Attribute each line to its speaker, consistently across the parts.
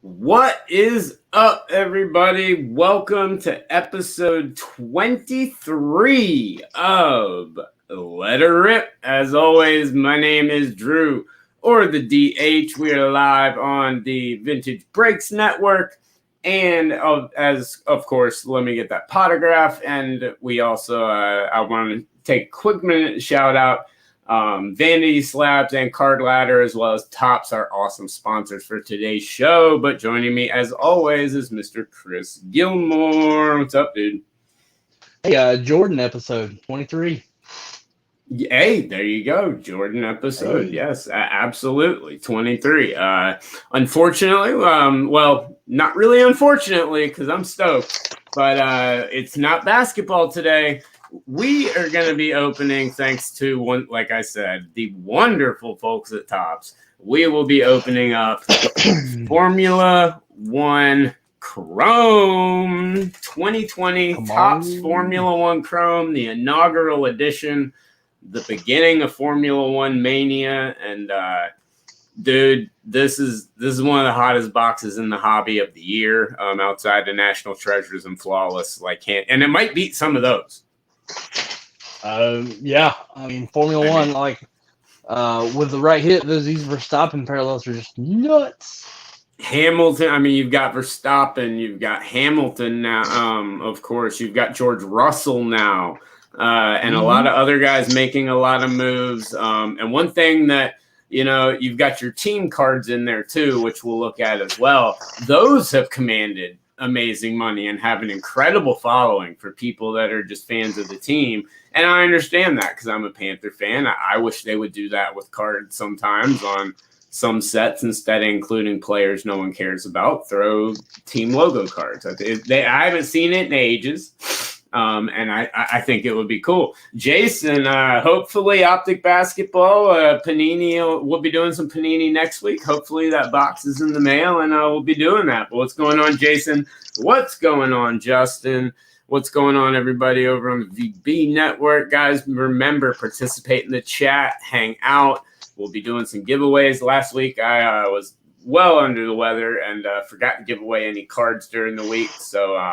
Speaker 1: What is up, everybody? Welcome to episode 23 of Let Her Rip. As always, my name is Drew, or the DH. We are live on the Vintage Breaks Network. And as of course, let me get that potograph. And we also, I want to take a quick minute to shout out Vanity Slabs and Card Ladder, as well as Tops, our awesome sponsors for today's show. But joining me, as always, is Mr. Chris Gilmore. What's up, dude?
Speaker 2: Hey, Jordan episode 23.
Speaker 1: Hey, there you go. Jordan episode. Hey. Yes, absolutely. 23. Unfortunately, well, not really unfortunately, because I'm stoked, but it's not basketball today. We are going to be opening, thanks to, like I said, the wonderful folks at Tops. We will be opening up Formula One Chrome 2020 Tops Formula One Chrome, the inaugural edition, the beginning of Formula One Mania. And dude, this is one of the hottest boxes in the hobby of the year, outside of National Treasures and Flawless. And it might beat some of those.
Speaker 2: Yeah, I mean Formula One, with the right hit, these Verstappen parallels are just nuts.
Speaker 1: Hamilton, I mean, you've got Verstappen, you've got Hamilton now, of course, you've got George Russell now, and a lot of other guys making a lot of moves. And one thing that, you've got your team cards in there too, which we'll look at as well. Those have commanded amazing money and have an incredible following for people that are just fans of the team. And I understand that because I'm a Panther fan. I wish they would do that with cards sometimes on some sets instead of including players no one cares about. Throw team logo cards. I haven't seen it in ages. And I think it would be cool. Jason, hopefully Optic Basketball, Panini, we'll be doing some Panini next week. Hopefully that box is in the mail and we'll be doing that. But what's going on, Jason? What's going on, Justin? What's going on, everybody over on the VB Network? Guys, remember, participate in the chat, hang out. We'll be doing some giveaways. Last week I was well under the weather and forgot to give away any cards during the week. So,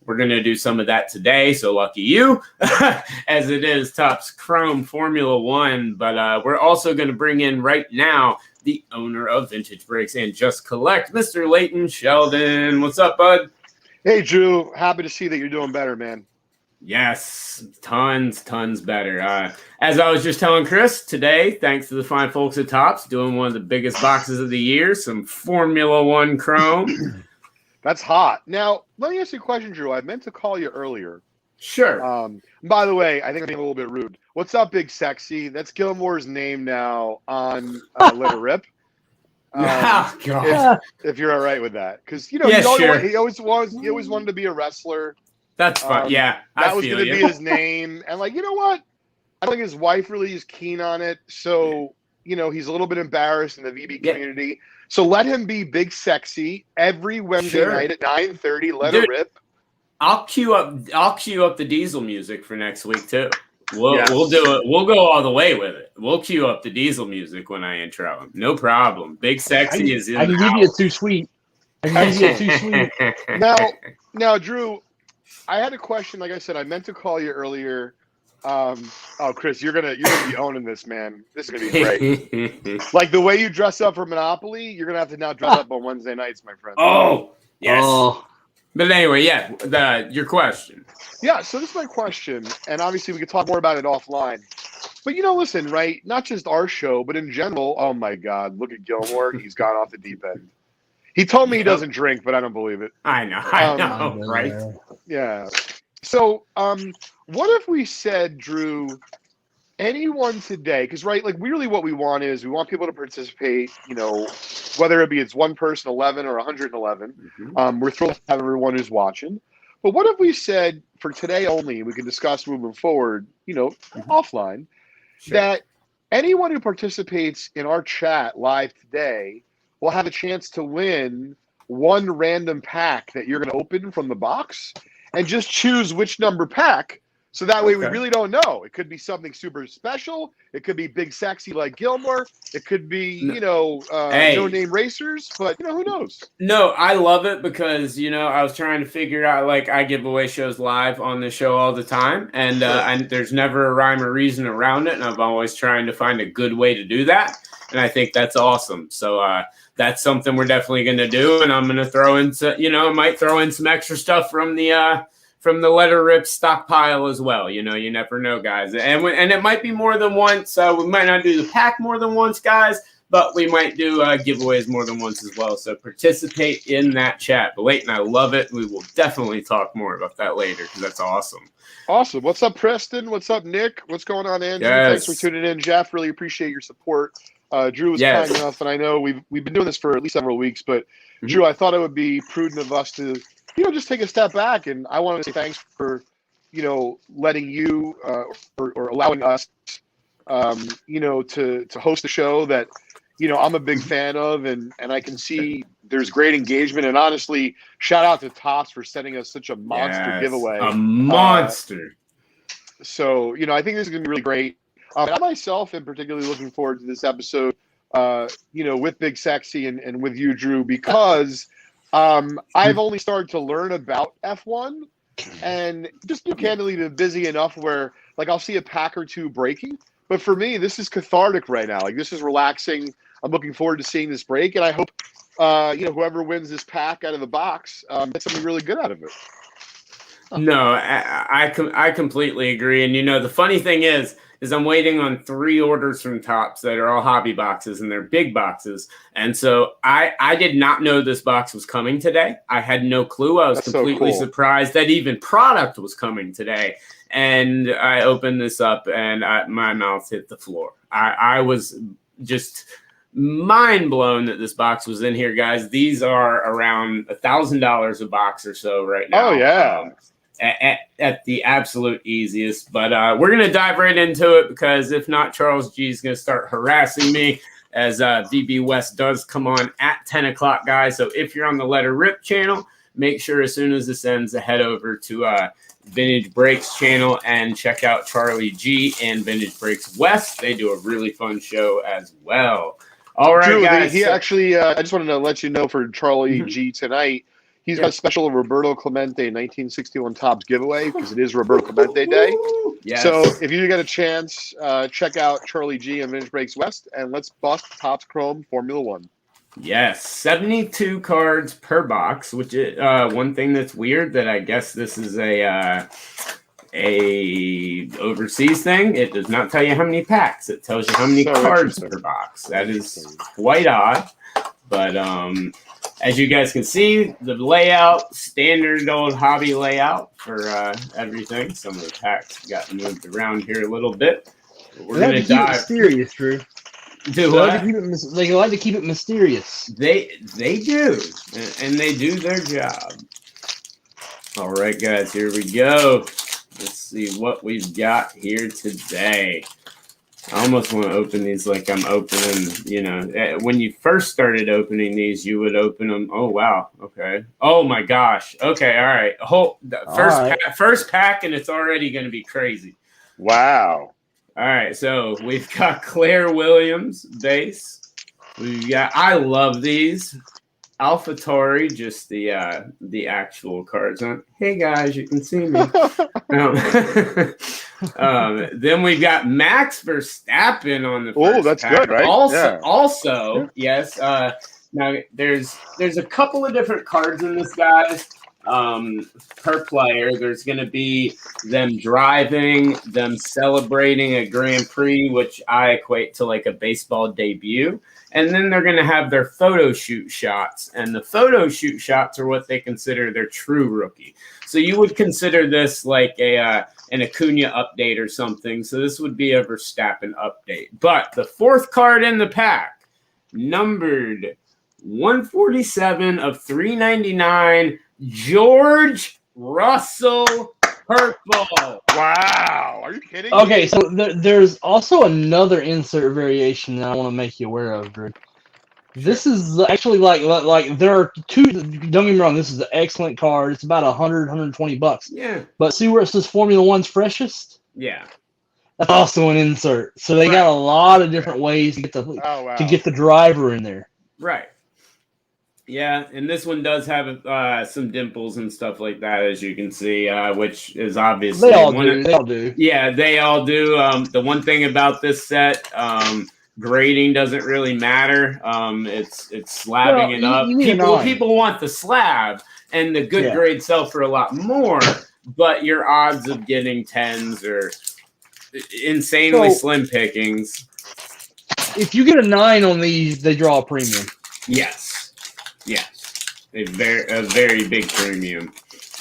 Speaker 1: we're going to do some of that today, so lucky you, as it is Topps Chrome Formula One. But we're also going to bring in right now the owner of Vintage Breaks and Just Collect, Mr. Leighton Sheldon. What's up, bud?
Speaker 3: Hey, Drew. Happy to see that you're doing better, man.
Speaker 1: Yes, tons better. As I was just telling Chris, today, thanks to the fine folks at Topps, doing one of the biggest boxes of the year, some Formula One Chrome.
Speaker 3: That's hot. Now, let me ask you a question, Drew. I meant to call you earlier.
Speaker 1: Sure.
Speaker 3: By the way, I think I'm being a little bit rude. What's up, Big Sexy? That's Gilmore's name now on Let Her Rip.
Speaker 1: Oh, God.
Speaker 3: If you're all right with that. Because, he always wanted to be a wrestler.
Speaker 1: That's fun. Yeah,
Speaker 3: that was going to be his name. And, you know what? I don't think his wife really is keen on it. So, he's a little bit embarrassed in the VB community. So let him be Big Sexy every Wednesday night at 9:30. Let her rip.
Speaker 1: I'll queue up the Diesel music for next week too. We'll do it. We'll go all the way with it. We'll queue up the Diesel music when I intro him. No problem. Big Sexy is in.
Speaker 2: I can give you a too sweet.
Speaker 3: Now, Drew, I had a question. Like I said, I meant to call you earlier. Chris, you're gonna be owning this, man. This is gonna be great. Like the way you dress up for Monopoly, you're gonna have to now dress up on Wednesday nights, my friend.
Speaker 1: Oh, yes. But anyway, your question.
Speaker 3: Yeah, so this is my question, and obviously we could talk more about it offline. But listen, right? Not just our show, but in general. Oh my God, look at Gilmore. He's gone off the deep end. He told me he doesn't drink, but I don't believe it.
Speaker 1: I know, right?
Speaker 3: Yeah. So, what if we said, Drew, anyone today, because, really what we want is we want people to participate, whether it's one person, 11 or 111. We're thrilled to have everyone who's watching. But what if we said for today only, we can discuss moving forward, offline, that anyone who participates in our chat live today will have a chance to win one random pack that you're going to open from the box and just choose which number pack. So that way we really don't know. It could be something super special. It could be big sexy like Gilmore. It could be, no-name racers. But, who knows?
Speaker 1: No, I love it because, I was trying to figure out, like, I give away shows live on the show all the time. And, and there's never a rhyme or reason around it. And I'm always trying to find a good way to do that. And I think that's awesome. So that's something we're definitely going to do. And I'm going to throw in, I might throw in some extra stuff from the letter rip stockpile as well. You never know, guys. And it might be more than once. We might not do the pack more than once, guys, but we might do giveaways more than once as well. So participate in that chat. But Leighton, I love it. We will definitely talk more about that later because that's awesome.
Speaker 3: Awesome. What's up, Preston? What's up, Nick? What's going on, Andrew?
Speaker 1: Yes.
Speaker 3: Thanks for tuning in, Jeff. Really appreciate your support. Drew was kind enough, and I know we've been doing this for at least several weeks, but Drew, I thought it would be prudent of us to just take a step back. And I want to say thanks for, letting you or allowing us, to host the show that, I'm a big fan of. And I can see there's great engagement. And honestly, shout out to Tops for sending us such a monster giveaway.
Speaker 1: A monster.
Speaker 3: So, I think this is going to be really great. I myself am particularly looking forward to this episode, with Big Sexy and with you, Drew, because I've only started to learn about F1 and just candidly been busy enough where I'll see a pack or two breaking. But for me, this is cathartic right now. This is relaxing. I'm looking forward to seeing this break. And I hope, whoever wins this pack out of the box gets something really good out of it.
Speaker 1: No, I completely agree. And, the funny thing is I'm waiting on 3 orders from Tops that are all hobby boxes, and they're big boxes. And so I did not know this box was coming today. I had no clue. I was completely surprised that even product was coming today. And I opened this up, and my mouth hit the floor. I was just mind blown that this box was in here, guys. These are around $1,000 a box or so right now.
Speaker 3: Oh, yeah.
Speaker 1: At the absolute easiest, but we're going to dive right into it because if not, Charles G is going to start harassing me as VB West does come on at 10 o'clock, guys. So if you're on the Letter Rip channel, make sure as soon as this ends to head over to Vintage Breaks channel and check out Charlie G and Vintage Breaks West. They do a really fun show as well. All right,
Speaker 3: Drew,
Speaker 1: guys.
Speaker 3: He actually, I just wanted to let you know for Charlie G tonight, he's got a special Roberto Clemente 1961 Topps giveaway because it is Roberto Clemente Day.
Speaker 1: Yes.
Speaker 3: So if you get a chance, check out Charlie G and Vintage Breaks West, and let's bust Topps Chrome Formula One.
Speaker 1: Yes, 72 cards per box, which is one thing that's weird that I guess this is a overseas thing. It does not tell you how many packs. It tells you how many cards per box. That is quite odd. But as you guys can see, the layout, standard old hobby layout for everything. Some of the packs got moved around here a little bit. We're going to dive.
Speaker 2: Mysterious, Drew.
Speaker 1: Do what?
Speaker 2: They like to keep it mysterious.
Speaker 1: They do, and they do their job. All right, guys, here we go. Let's see what we've got here today. I almost want to open these like I'm opening, when you first started opening these, you would open them. Oh, wow. Okay. Oh, my gosh. Okay. All right. First pack, and it's already going to be crazy.
Speaker 3: Wow.
Speaker 1: All right. So we've got Claire Williams base. We've got, I love these. AlphaTauri, just the actual cards. Hey guys, you can see me. Then we've got Max Verstappen on the first
Speaker 3: that's
Speaker 1: pack.
Speaker 3: good, right?
Speaker 1: Also, yes. Now there's a couple of different cards in this, guys. Per player, there's going to be them driving, them celebrating a Grand Prix, which I equate to like a baseball debut. And then they're going to have their photo shoot shots. And the photo shoot shots are what they consider their true rookie. So you would consider this like an Acuna update or something. So this would be a Verstappen update. But the fourth card in the pack, numbered 147 of 399, George Russell purple.
Speaker 3: Wow. Are you kidding?
Speaker 2: Okay, so there's also another insert variation that I want to make you aware of, Drew. This is actually like there are two. Don't get me wrong. This is an excellent card. It's about 120 bucks.
Speaker 1: Yeah.
Speaker 2: But see where it says Formula One's freshest?
Speaker 1: Yeah.
Speaker 2: That's also an insert. So they got a lot of different ways to get the driver in there.
Speaker 1: Right. Yeah, and this one does have some dimples and stuff like that, as you can see, which is obviously
Speaker 2: They all do.
Speaker 1: Yeah, they all do. The one thing about this set, grading doesn't really matter. It's slabbing it up. People want the slab, and the good grades sell for a lot more. But your odds of getting 10s are insanely slim pickings.
Speaker 2: If you get a 9 on these, they draw a premium.
Speaker 1: Yes. A very big premium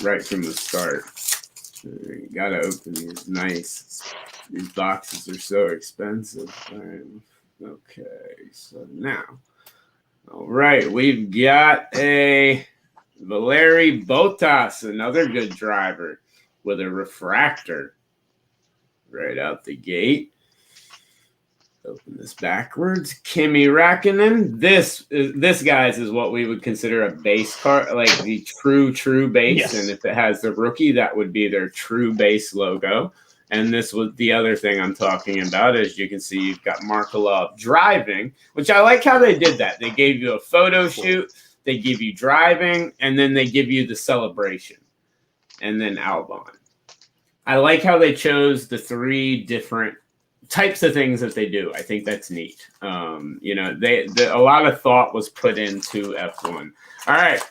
Speaker 1: right from the start. You gotta open these. Nice. These boxes are so expensive. Okay, so now, all right, we've got a Valtteri Bottas, another good driver with a refractor right out the gate. Open this backwards. Kimi Räikkönen. This guys is what we would consider a base card, like the true base. Yes. And if it has the rookie, that would be their true base logo. And this was the other thing I'm talking about. As you can see, you've got Markelov driving, which I like how they did that. They gave you a photo shoot, they give you driving, and then they give you the celebration, and then Albon. I like how they chose the 3 different types of things that they do. I think that's neat. A lot of thought was put into F1. All right,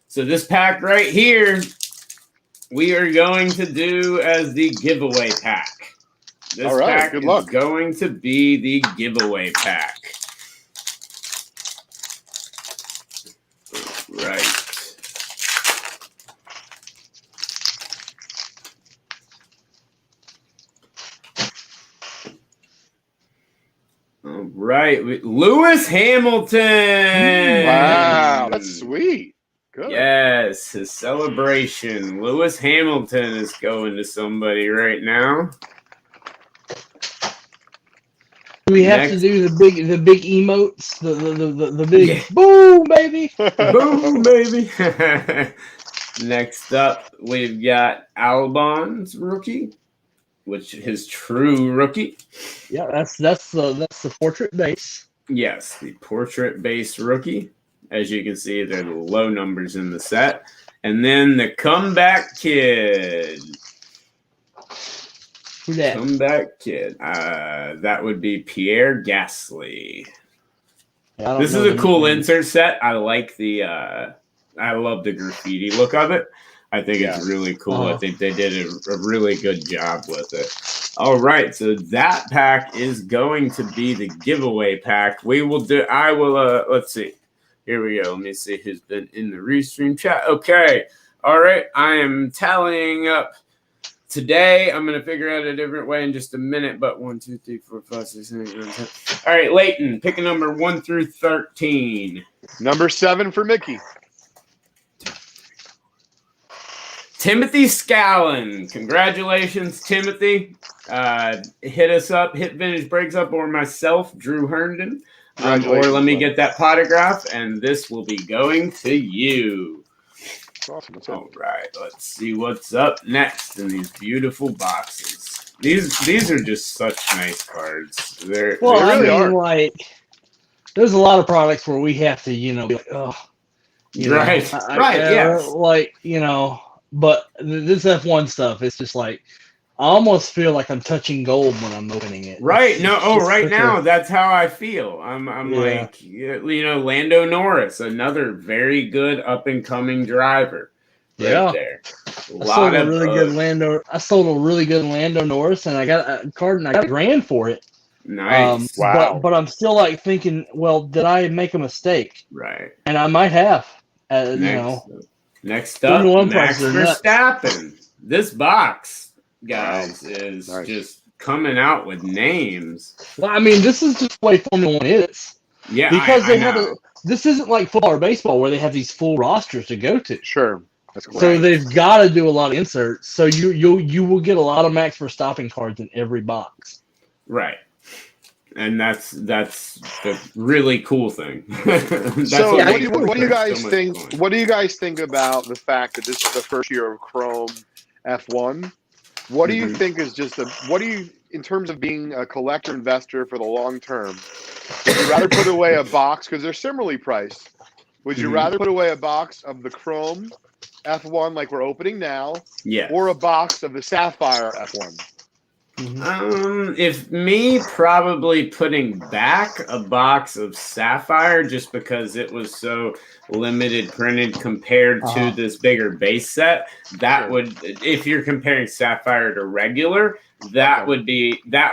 Speaker 1: so this pack right here, we are going to do as the giveaway pack. This pack is going to be the giveaway pack. Right. All right, Lewis Hamilton.
Speaker 3: Wow, that's sweet. Good.
Speaker 1: Yes, his celebration. Lewis Hamilton is going to somebody right now.
Speaker 2: We have to do the big emotes, the big boom baby,
Speaker 1: boom baby. Next up, we've got Albon's rookie, which is his true rookie.
Speaker 2: Yeah, that's the portrait base.
Speaker 1: Yes, the portrait base rookie. As you can see, they're the low numbers in the set. And then the comeback kid.
Speaker 2: Who's that?
Speaker 1: Comeback kid. That would be Pierre Gasly. This is a cool insert set. I like I love the graffiti look of it. I think it's really cool. I think they did a really good job with it. All right, so that pack is going to be the giveaway pack. Let's see. Here we go. Let me see who's been in the Restream chat. Okay. All right. I am tallying up today. I'm going to figure out a different way in just a minute, but 1, 2, 3, 4, 5, 6, 7, 8, 9, 10. All right, Leighton, pick a number 1 through 13.
Speaker 3: Number 7 for Mickey.
Speaker 1: Timothy Scallon. Congratulations, Timothy. Hit us up, Hit Vintage Breaks Up, or myself, Drew Herndon. Or let me get that potograph, and this will be going to you.
Speaker 3: Awesome.
Speaker 1: All right, let's see what's up next in these beautiful boxes. These are just such nice cards. They really are.
Speaker 2: Like, there's a lot of products where we have to, be like, oh,
Speaker 1: right, yes,
Speaker 2: like, but this F1 stuff, it's just like, I almost feel like I'm touching gold when I'm opening it.
Speaker 1: Right. Right now, that's how I feel. I'm like, Lando Norris, another very good up-and-coming driver. Right there. I sold a
Speaker 2: really good Lando Norris, and I got a card, and I got $1,000 for it.
Speaker 1: Nice.
Speaker 2: Wow. But I'm still, like, thinking, well, did I make a mistake?
Speaker 1: Right.
Speaker 2: And I might have,
Speaker 1: Next up, Max Verstappen. This box, guys, is just coming out with names.
Speaker 2: Well, I mean, this is just the way Formula 1 is.
Speaker 1: Yeah,
Speaker 2: because this isn't like football or baseball where they have these full rosters to go to.
Speaker 3: Sure, that's correct.
Speaker 2: So they've got to do a lot of inserts. So you will get a lot of Max Verstappen cards in every box.
Speaker 1: Right. and that's the really cool thing.
Speaker 3: So
Speaker 1: what
Speaker 3: what
Speaker 1: makes
Speaker 3: do you
Speaker 1: it
Speaker 3: guys
Speaker 1: so much
Speaker 3: think?
Speaker 1: fun.
Speaker 3: What do you guys think about the fact that this is the first year of Chrome F1? What do you
Speaker 1: Mhm.
Speaker 3: think is what do you, in terms of being a collector investor for the long term, would you rather put away a box, because they're similarly priced? Would you
Speaker 1: Mhm.
Speaker 3: rather put away a box of the Chrome F1 like we're opening now,
Speaker 1: Yes.
Speaker 3: or a box of the Sapphire F1?
Speaker 1: If me, probably putting back a box of Sapphire, just because it was so limited printed compared to this bigger base set. That
Speaker 3: Sure.
Speaker 1: would, if you're comparing Sapphire to regular, that
Speaker 3: Okay.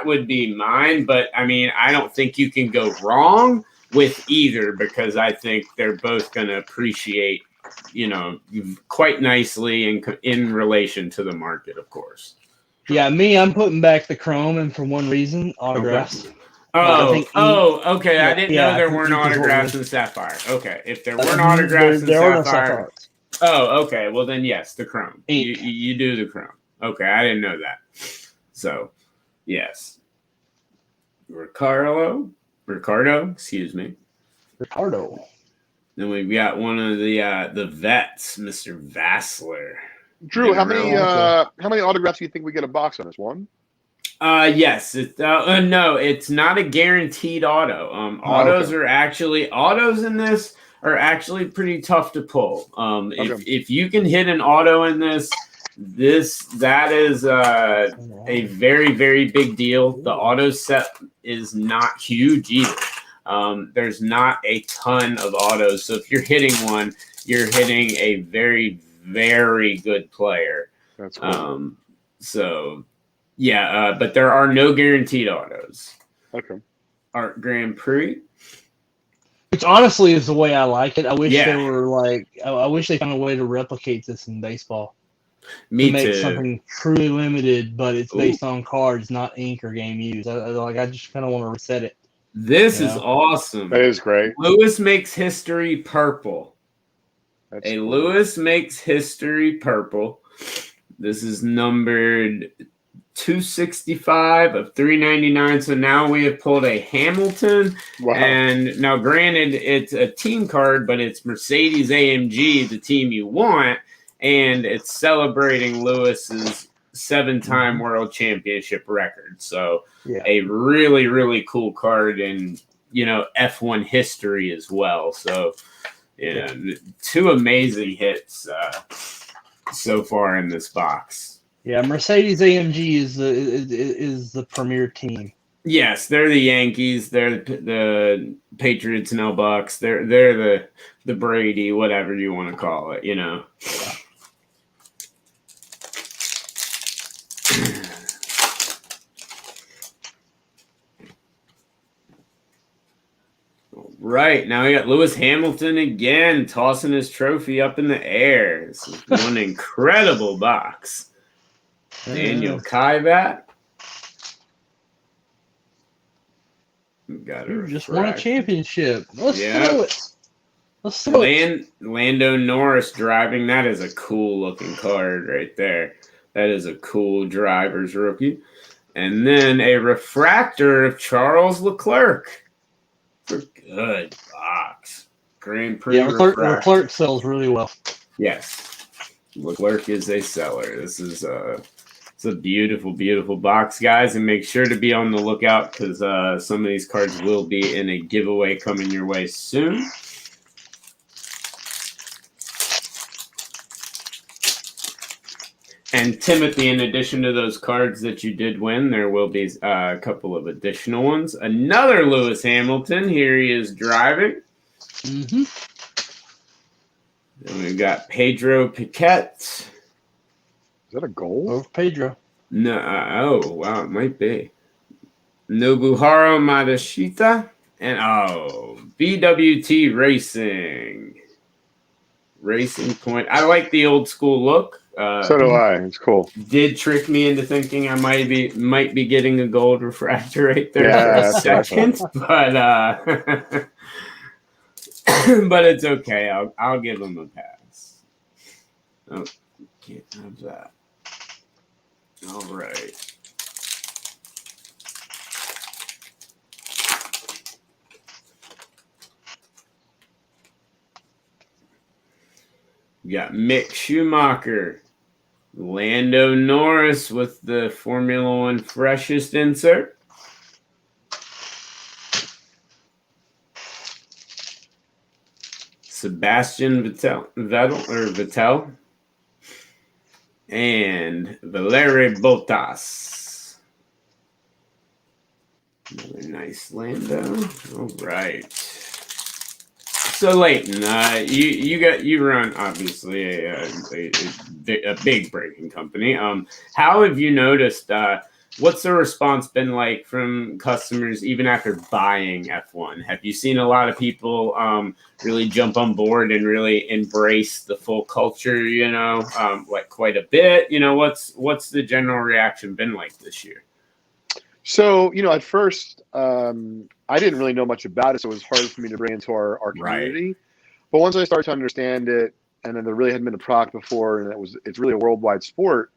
Speaker 1: would be mine. But I mean, I don't think you can go wrong with either, because I think they're both going to appreciate, quite nicely in relation to the market, of course.
Speaker 2: Yeah, me, I'm putting back the Chrome, and for one reason, autographs. I think ink.
Speaker 1: Okay. I didn't know
Speaker 2: I
Speaker 1: there
Speaker 2: think
Speaker 1: weren't
Speaker 2: ink is what
Speaker 1: autographs
Speaker 2: wins.
Speaker 1: in Sapphire. Okay, if there weren't
Speaker 2: There,
Speaker 1: autographs in
Speaker 2: there are no
Speaker 1: Sapphire,
Speaker 2: Sapphires.
Speaker 1: okay. Well, then yes, the Chrome.
Speaker 2: Ink.
Speaker 1: You do the Chrome. Okay, I didn't know that. So, yes, Ricardo. Excuse me.
Speaker 2: Ricardo.
Speaker 1: Then we've got one of the vets, Mr. Vassler.
Speaker 3: Drew,
Speaker 1: Been
Speaker 3: how many autographs do you think we get a box on this one?
Speaker 1: Yes. No, it's not a guaranteed auto. Autos in this are actually pretty tough to pull. If you can hit an auto in this, that is a very, very big deal. The auto set is not huge either. There's not a ton of autos, so if you're hitting one, you're hitting a very, very good player.
Speaker 3: That's cool.
Speaker 1: So. Yeah, but there are no guaranteed autos.
Speaker 3: Okay.
Speaker 1: Art Grand Prix.
Speaker 2: Which honestly is the way I like it. I wish
Speaker 1: Yeah.
Speaker 2: they were I wish they found a way to replicate this in baseball.
Speaker 1: Me
Speaker 2: to make
Speaker 1: too.
Speaker 2: something truly limited, but it's based on cards, not ink or game used. I just kind of want to reset it.
Speaker 1: This is awesome.
Speaker 3: That is great.
Speaker 1: Lewis makes history purple.
Speaker 3: That's cool.
Speaker 1: Lewis makes history purple. This is numbered 265 of 399. So now we have pulled a Hamilton.
Speaker 3: Wow.
Speaker 1: And now, granted, it's a team card, but it's Mercedes AMG, the team you want, and it's celebrating Lewis's 7-time world championship record. So a really, really cool card in F1 history as well. So two amazing hits so far in this box.
Speaker 2: Yeah, Mercedes AMG is the premier team.
Speaker 1: Yes, they're the Yankees. They're the Patriots and Bucks. They're the Brady, whatever you want to call it. Right, now we got Lewis Hamilton again tossing his trophy up in the air. This is one incredible box. Daniel Kvyat.
Speaker 2: You just won a championship. Let's throw it. Let's throw it.
Speaker 1: Lando Norris driving. That is a cool looking card right there. That is a cool driver's rookie. And then a refractor of Charles Leclerc. Good box. Grand Prix.
Speaker 2: Yeah, Leclerc sells really well.
Speaker 1: Yes. Leclerc is a seller. This is it's a beautiful, beautiful box, guys. And make sure to be on the lookout, because some of these cards will be in a giveaway coming your way soon. And Timothy, in addition to those cards that you did win, there will be a couple of additional ones. Another Lewis Hamilton. Here he is driving.
Speaker 2: Mm-hmm.
Speaker 1: Then we've got Pedro Piquet.
Speaker 3: Is that a goal?
Speaker 2: Over Pedro.
Speaker 1: No. Oh, wow. It might be. Nobuharu Madashita. And, BWT Racing. Racing Point. I like the old school look.
Speaker 3: So do I. It's cool.
Speaker 1: Did trick me into thinking I might be getting a gold refractor right there for a second, but but it's okay. I'll give him a pass. Oh, can't have that. All right. You got Mick Schumacher, Lando Norris with the Formula One freshest insert. Sebastian Vettel, and Valtteri Bottas. Another nice Lando. All right. So Leighton, you run obviously a big braking company. How have you noticed? What's the response been like from customers even after buying F1? Have you seen a lot of people really jump on board and really embrace the full culture? Like quite a bit. What's the general reaction been like this year?
Speaker 3: So, at first, I didn't really know much about it, so it was hard for me to bring into our community.
Speaker 1: Right.
Speaker 3: But once I started to understand it, and then there really hadn't been a product before, and it's really a worldwide sport.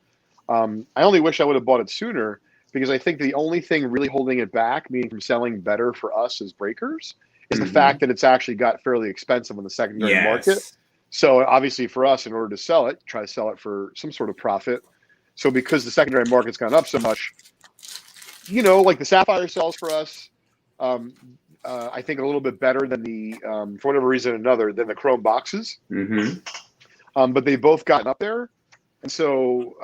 Speaker 3: I only wish I would have bought it sooner, because I think the only thing really holding it back, meaning from selling better for us as breakers, is the fact that it's actually got fairly expensive on the secondary market. So obviously for us, in order to sell it, try to sell it for some sort of profit. So because the secondary market's gone up so much, like the Sapphire sells for us, I think a little bit better than for whatever reason or another, than the Chrome boxes. But they've both gotten up there. And so,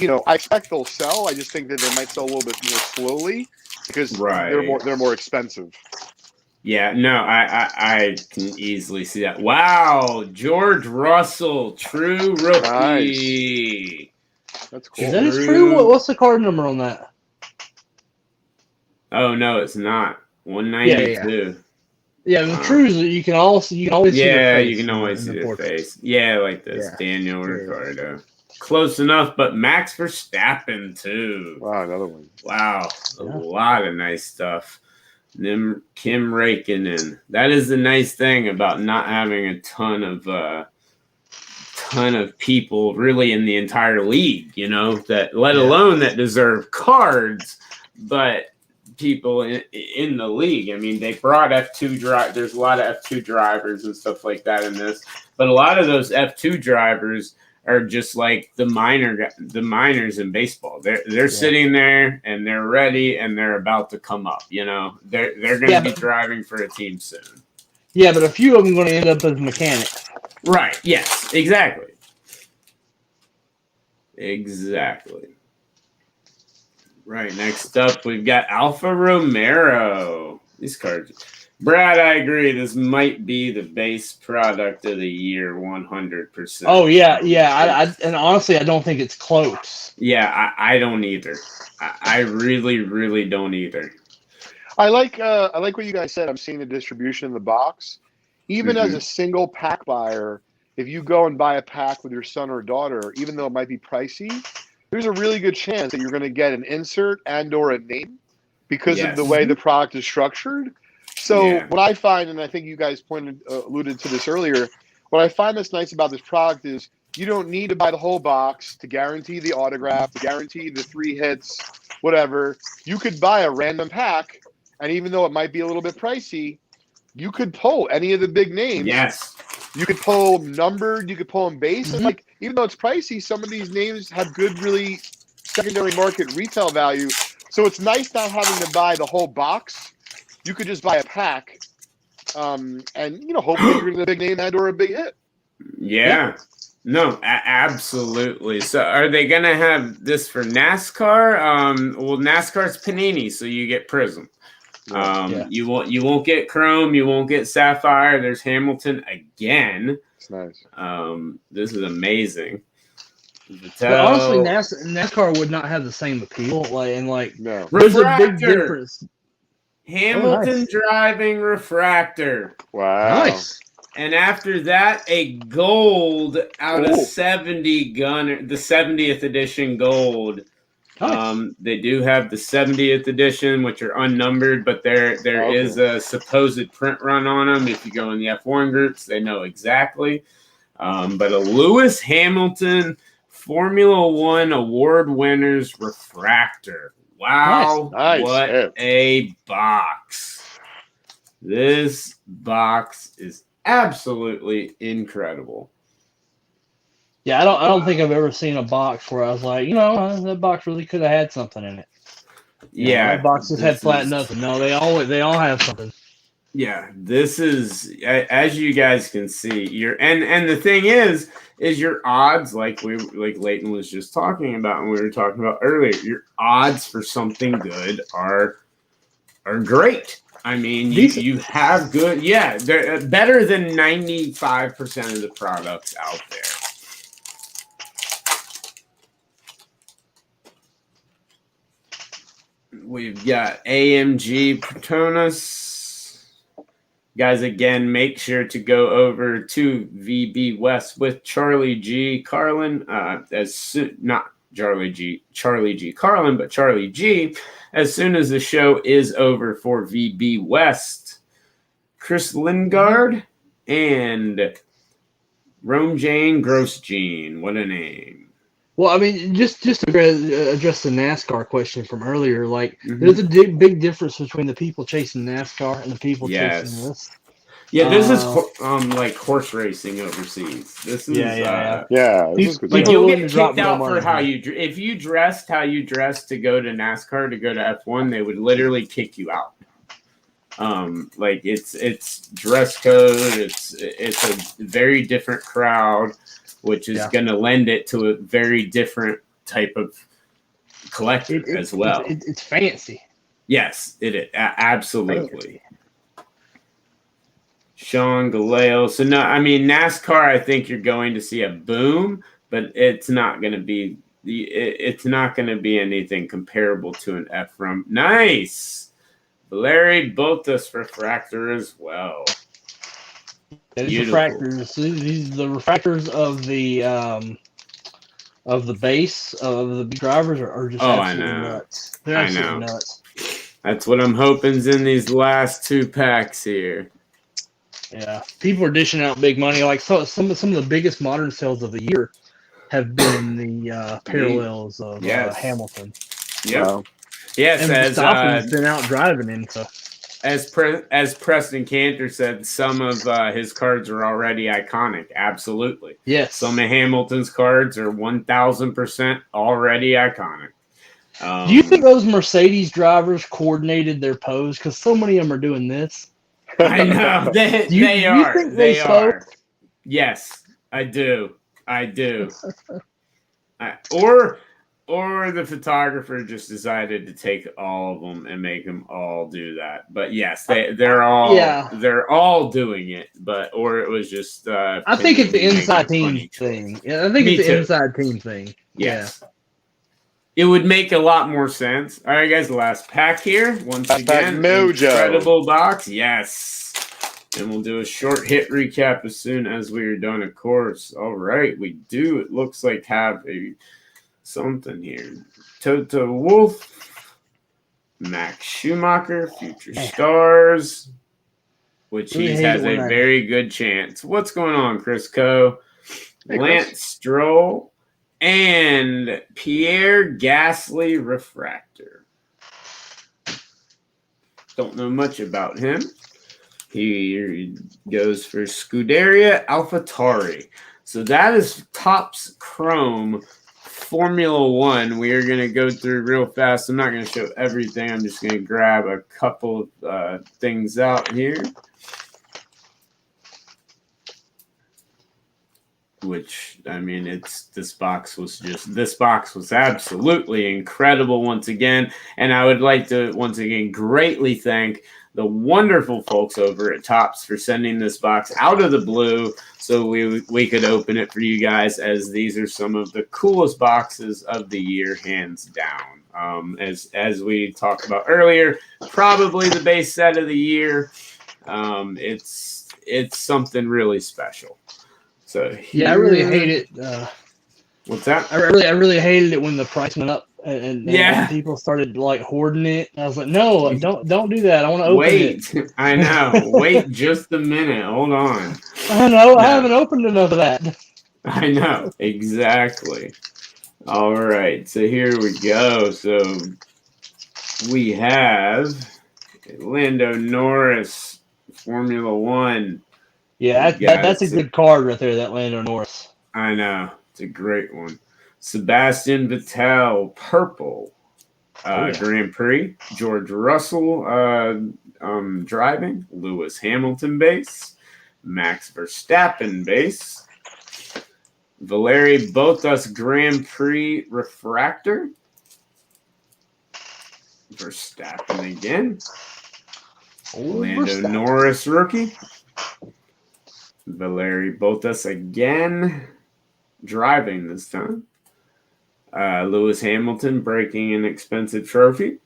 Speaker 3: I expect they'll sell. I just think that they might sell a little bit more slowly because they're more expensive.
Speaker 1: Yeah, no, I can easily see that. Wow, George Russell, true rookie.
Speaker 3: Nice. That's cool.
Speaker 2: Is that true? What's the card number on that?
Speaker 1: Oh no, it's not 192.
Speaker 2: Yeah, the trues you can always see their face.
Speaker 1: Yeah, you can always see their face. Yeah, like this. Yeah. Daniel Ricciardo. Close enough, but Max Verstappen too.
Speaker 3: Wow, another one.
Speaker 1: Wow, a lot of nice stuff. Kim Räikkönen. That is the nice thing about not having a ton of people really in the entire league, that let alone that deserve cards, but people in the league. I mean, they brought F2 drive. There's a lot of F2 drivers and stuff like that in this, but a lot of those F2 drivers are just like the minors in baseball. They're sitting there and they're ready and they're about to come up. They're going to be driving for a team soon.
Speaker 2: Yeah, but a few of them are going to end up as mechanics.
Speaker 1: Right. Yes. Exactly. Right. Next up, we've got Alfa Romero. These cards. Brad, I agree. This might be the base product of the year, 100%.
Speaker 2: Oh yeah. And honestly, I don't think it's close.
Speaker 1: Yeah, I don't either. I really, really don't either.
Speaker 3: I like what you guys said. I'm seeing the distribution in the box. Even as a single pack buyer, if you go and buy a pack with your son or daughter, even though it might be pricey, there's a really good chance that you're going to get an insert and/or a name because of the way the product is structured. So what I find, and I think you guys alluded to this earlier, what I find that's nice about this product is you don't need to buy the whole box to guarantee the autograph, to guarantee the 3 hits, whatever. You could buy a random pack, and even though it might be a little bit pricey, you could pull any of the big names.
Speaker 1: Yes.
Speaker 3: You could pull them numbered, you could pull them base. And like, even though it's pricey, some of these names have good, really secondary market retail value. So it's nice not having to buy the whole box. You could just buy a pack, and hopefully you're going to get a big name and/or a big hit.
Speaker 1: Yeah. No, absolutely. So, are they going to have this for NASCAR? Well, NASCAR's Panini, so you get Prism. You won't get Chrome. You won't get Sapphire. There's Hamilton again.
Speaker 3: It's nice.
Speaker 1: This is amazing.
Speaker 2: But honestly, NASCAR would not have the same appeal.
Speaker 3: No.
Speaker 2: There's a big difference.
Speaker 1: Hamilton driving refractor.
Speaker 3: Wow.
Speaker 2: Nice.
Speaker 1: And after that, a gold out of 70 Gunner, the 70th edition gold. Nice. They do have the 70th edition, which are unnumbered, but there is a supposed print run on them. If you go in the F1 groups, they know exactly. But a Lewis Hamilton Formula One award winners refractor. Wow,
Speaker 3: nice.
Speaker 1: What a box. This box is absolutely incredible.
Speaker 2: Yeah, I don't think I've ever seen a box where I was like, that box really could have had something in it.
Speaker 1: Yeah,
Speaker 2: That box just had
Speaker 1: this
Speaker 2: flat
Speaker 1: is
Speaker 2: nothing. No, they all have something.
Speaker 1: yeah. This is as you guys can see. And the thing is your odds like Leighton was just talking about and we were talking about earlier. Your odds for something good are great. I mean, you have good, they're better than 95% of the products out there. We've got AMG Petronas. Guys, again, make sure to go over to VB West with Charlie G. Carlin, not Charlie G. Carlin, but Charlie G. As soon as the show is over for VB West, Chris Lingard and Rome Jane Grosjean. What a name.
Speaker 2: Well, I mean, just to address the NASCAR question from earlier, like, there's a big difference between the people chasing NASCAR and the people chasing this.
Speaker 1: Yeah, this is like horse racing overseas. This is
Speaker 3: Yeah.
Speaker 1: Like
Speaker 2: People
Speaker 1: you'll
Speaker 2: are willing
Speaker 1: get
Speaker 2: to drop
Speaker 1: kicked out
Speaker 2: more
Speaker 1: for
Speaker 2: money.
Speaker 1: how you if you dressed how you dressed to go to NASCAR to go to F1, they would literally kick you out. Like it's dress code. It's a very different crowd, which is going to lend it to a very different type of collector as well.
Speaker 2: It's fancy.
Speaker 1: Yes, it is absolutely. Fancy. Sean Galeo. So no, I mean NASCAR. I think you're going to see a boom, but it's not going to be anything comparable to an F1. Nice. Larry Botas refractor as well.
Speaker 2: These refractors. These the refractors of the base of the drivers are just absolutely nuts. They're absolutely nuts.
Speaker 1: That's what I'm hoping's in these last 2 packs here.
Speaker 2: Yeah, people are dishing out big money. Like some of the biggest modern sales of the year have been in the parallels of Hamilton.
Speaker 1: Yep. Wow. Yes,
Speaker 2: and Verstappen's been out driving him. So,
Speaker 1: as Preston Cantor said, some of his cards are already iconic. Absolutely.
Speaker 2: Yes.
Speaker 1: Some of Hamilton's cards are 1,000% already iconic.
Speaker 2: Do you think those Mercedes drivers coordinated their pose? Because so many of them are doing this.
Speaker 1: I know. They are.
Speaker 2: You think
Speaker 1: they are. Yes, I do. Or the photographer just decided to take all of them and make them all do that. But yes, they're all doing it. Or it was just.
Speaker 2: I think it's the inside team thing. Yeah, I think it's the inside team thing.
Speaker 1: Yes. Yeah. It would make a lot more sense. All right, guys, the last pack here. Once again, incredible box. Yes. And we'll do a short hit recap as soon as we are done, of course. All right, we do. It looks like have something here. Toto Wolff, Max Schumacher, Future Stars, which he has a very good chance. What's going on, Chris Co? Hey, Lance Stroll. And Pierre Gasly refractor. Don't know much about him. He goes for Scuderia AlphaTauri. So that is Topps Chrome Formula One. We are going to go through real fast. I'm not going to show everything. I'm just going to grab a couple of things out here. Which, I mean, this box was absolutely incredible once again. And I would like to once again greatly thank the wonderful folks over at Topps for sending this box out of the blue so we could open it for you guys, as these are some of the coolest boxes of the year, hands down. As we talked about earlier, probably the base set of the year. It's something really special. So
Speaker 2: I really hate it.
Speaker 1: What's that?
Speaker 2: I really hated it when the price went up and people started like hoarding it. I was like, no, don't do that. I want to open it.
Speaker 1: I know. Wait just a minute. Hold on.
Speaker 2: I know. I haven't opened enough of that.
Speaker 1: I know. Exactly. All right. So here we go. So we have Lando Norris, Formula One.
Speaker 2: Yeah, that's a good card right there, that Lando Norris.
Speaker 1: I know. It's a great one. Sebastian Vettel, purple. Grand Prix. George Russell driving. Lewis Hamilton base. Max Verstappen base. Valery Bottas Grand Prix refractor. Verstappen again. Lando Norris rookie. Valery Bottas again. Driving this time. Lewis Hamilton breaking an expensive trophy.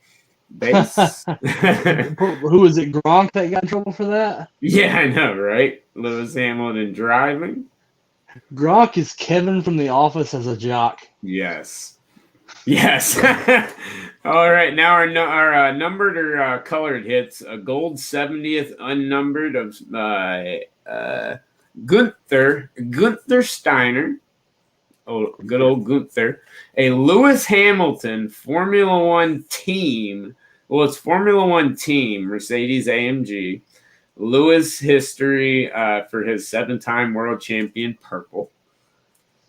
Speaker 1: Base.
Speaker 2: Who is it? Gronk that got in trouble for that?
Speaker 1: Yeah, I know, right? Lewis Hamilton driving.
Speaker 2: Gronk is Kevin from The Office as a jock.
Speaker 1: Yes. All right, now our numbered or colored hits. A gold 70th unnumbered of Gunther Steiner. Oh, good old Gunther. A Lewis Hamilton Formula One team. Well, it's Formula One team, Mercedes AMG. Lewis history for his 7-time world champion, purple.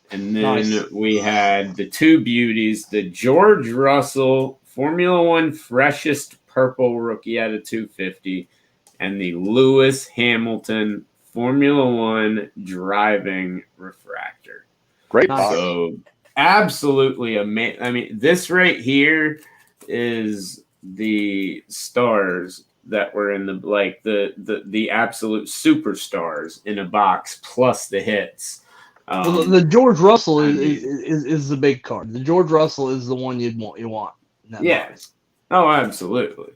Speaker 1: And then we had the two beauties, the George Russell Formula One freshest purple rookie out of 250, and the Lewis Hamilton Formula One driving refractor.
Speaker 3: Great box.
Speaker 1: So absolutely amazing. I mean, this right here is the stars that were in the absolute superstars in a box plus the hits.
Speaker 2: Well, the George Russell is the big card. The George Russell is the one you want.
Speaker 1: Yes. Oh, absolutely.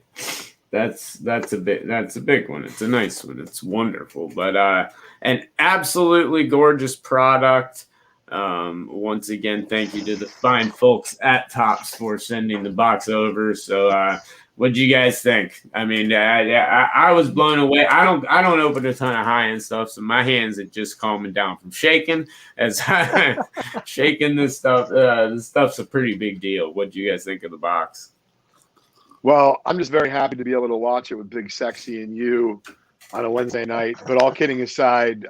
Speaker 1: That's a big one. It's a nice one. It's wonderful. But an absolutely gorgeous product. Once again, thank you to the fine folks at Topps for sending the box over. So what do you guys think? I mean, I was blown away. I don't open a ton of high-end stuff, so my hands are just calming down from shaking as I shaking this stuff. This stuff's a pretty big deal. What do you guys think of the box?
Speaker 3: Well, I'm just very happy to be able to watch it with Big Sexy and you on a Wednesday night. But all kidding aside,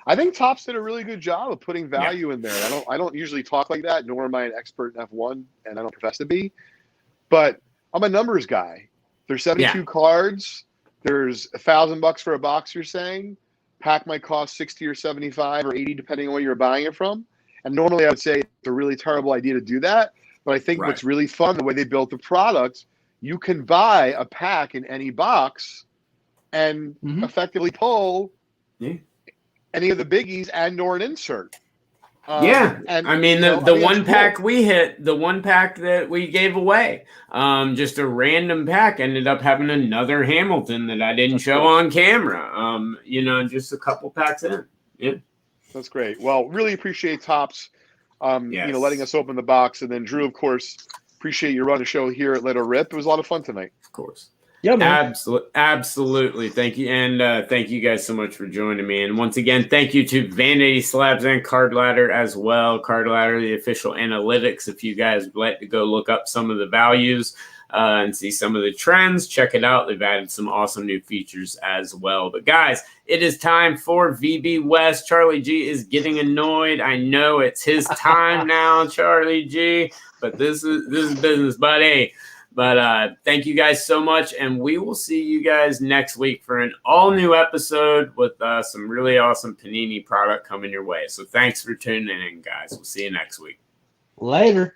Speaker 3: I think Topps did a really good job of putting value in there. I don't usually talk like that, nor am I an expert in F1, and I don't profess to be. But I'm a numbers guy. There's 72 cards. There's $1,000 for a box, you're saying. Pack might cost 60 or 75 or 80, depending on where you're buying it from. And normally I would say it's a really terrible idea to do that. But I think what's really fun, the way they built the product, you can buy a pack in any box and effectively pull any of the biggies and or an insert.
Speaker 1: And I mean the one pack we hit, the one pack that we gave away, just a random pack ended up having another Hamilton that I didn't show on camera. Just a couple packs in. Yeah.
Speaker 3: That's great. Well, really appreciate Topps, letting us open the box. And then Drew, of course, appreciate you running the show here at Let Her Rip. It was a lot of fun tonight.
Speaker 1: Of course.
Speaker 2: Yeah, man.
Speaker 1: Absolutely. Thank you. And thank you guys so much for joining me. And once again, thank you to Vanity Slabs and Card Ladder as well. Card Ladder, the official analytics. If you guys would like to go look up some of the values and see some of the trends, check it out. They've added some awesome new features as well. But guys, it is time for VB West. Charlie G is getting annoyed. I know it's his time now, Charlie G. But this is business, buddy. But thank you guys so much, and we will see you guys next week for an all-new episode with some really awesome Panini product coming your way. So thanks for tuning in, guys. We'll see you next week.
Speaker 2: Later.